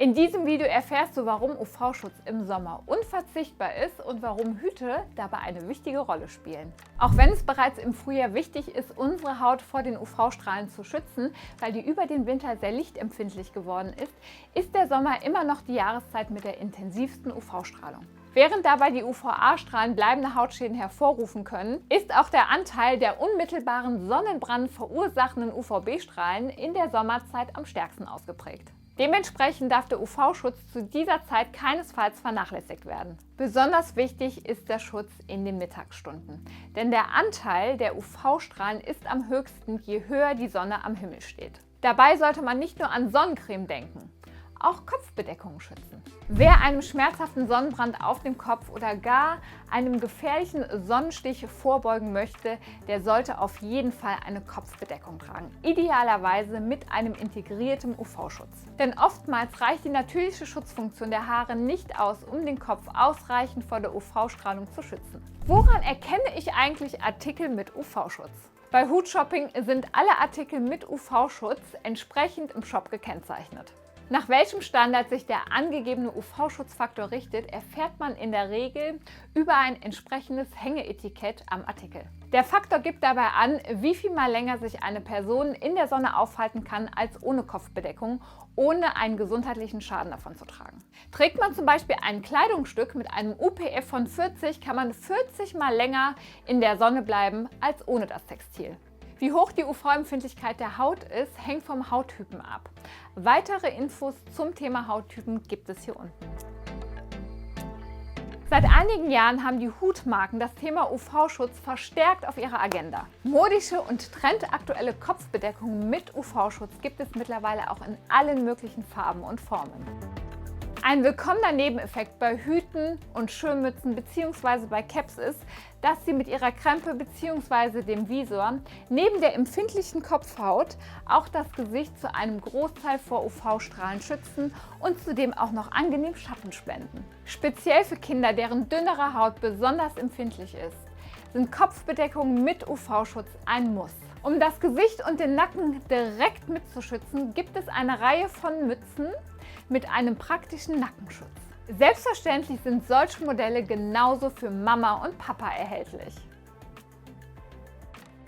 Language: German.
In diesem Video erfährst du, warum UV-Schutz im Sommer unverzichtbar ist und warum Hüte dabei eine wichtige Rolle spielen. Auch wenn es bereits im Frühjahr wichtig ist, unsere Haut vor den UV-Strahlen zu schützen, weil die über den Winter sehr lichtempfindlich geworden ist, ist der Sommer immer noch die Jahreszeit mit der intensivsten UV-Strahlung. Während dabei die UVA-Strahlen bleibende Hautschäden hervorrufen können, ist auch der Anteil der unmittelbaren Sonnenbrand verursachenden UVB-Strahlen in der Sommerzeit am stärksten ausgeprägt. Dementsprechend darf der UV-Schutz zu dieser Zeit keinesfalls vernachlässigt werden. Besonders wichtig ist der Schutz in den Mittagsstunden, denn der Anteil der UV-Strahlen ist am höchsten, je höher die Sonne am Himmel steht. Dabei sollte man nicht nur an Sonnencreme denken, auch Kopfbedeckungen schützen. Wer einem schmerzhaften Sonnenbrand auf dem Kopf oder gar einem gefährlichen Sonnenstich vorbeugen möchte, der sollte auf jeden Fall eine Kopfbedeckung tragen. Idealerweise mit einem integrierten UV-Schutz. Denn oftmals reicht die natürliche Schutzfunktion der Haare nicht aus, um den Kopf ausreichend vor der UV-Strahlung zu schützen. Woran erkenne ich eigentlich Artikel mit UV-Schutz? Bei Hutshopping sind alle Artikel mit UV-Schutz entsprechend im Shop gekennzeichnet. Nach welchem Standard sich der angegebene UV-Schutzfaktor richtet, erfährt man in der Regel über ein entsprechendes Hängeetikett am Artikel. Der Faktor gibt dabei an, wie viel mal länger sich eine Person in der Sonne aufhalten kann als ohne Kopfbedeckung, ohne einen gesundheitlichen Schaden davon zu tragen. Trägt man zum Beispiel ein Kleidungsstück mit einem UPF von 40, kann man 40 mal länger in der Sonne bleiben als ohne das Textil. Wie hoch die UV-Empfindlichkeit der Haut ist, hängt vom Hauttypen ab. Weitere Infos zum Thema Hauttypen gibt es hier unten. Seit einigen Jahren haben die Hutmarken das Thema UV-Schutz verstärkt auf ihrer Agenda. Modische und trendaktuelle Kopfbedeckungen mit UV-Schutz gibt es mittlerweile auch in allen möglichen Farben und Formen. Ein willkommener Nebeneffekt bei Hüten und Schirmmützen bzw. bei Caps ist, dass sie mit ihrer Krempe bzw. dem Visor neben der empfindlichen Kopfhaut auch das Gesicht zu einem Großteil vor UV-Strahlen schützen und zudem auch noch angenehm Schatten spenden. Speziell für Kinder, deren dünnere Haut besonders empfindlich ist, sind Kopfbedeckungen mit UV-Schutz ein Muss. Um das Gesicht und den Nacken direkt mitzuschützen, gibt es eine Reihe von Mützen mit einem praktischen Nackenschutz. Selbstverständlich sind solche Modelle genauso für Mama und Papa erhältlich.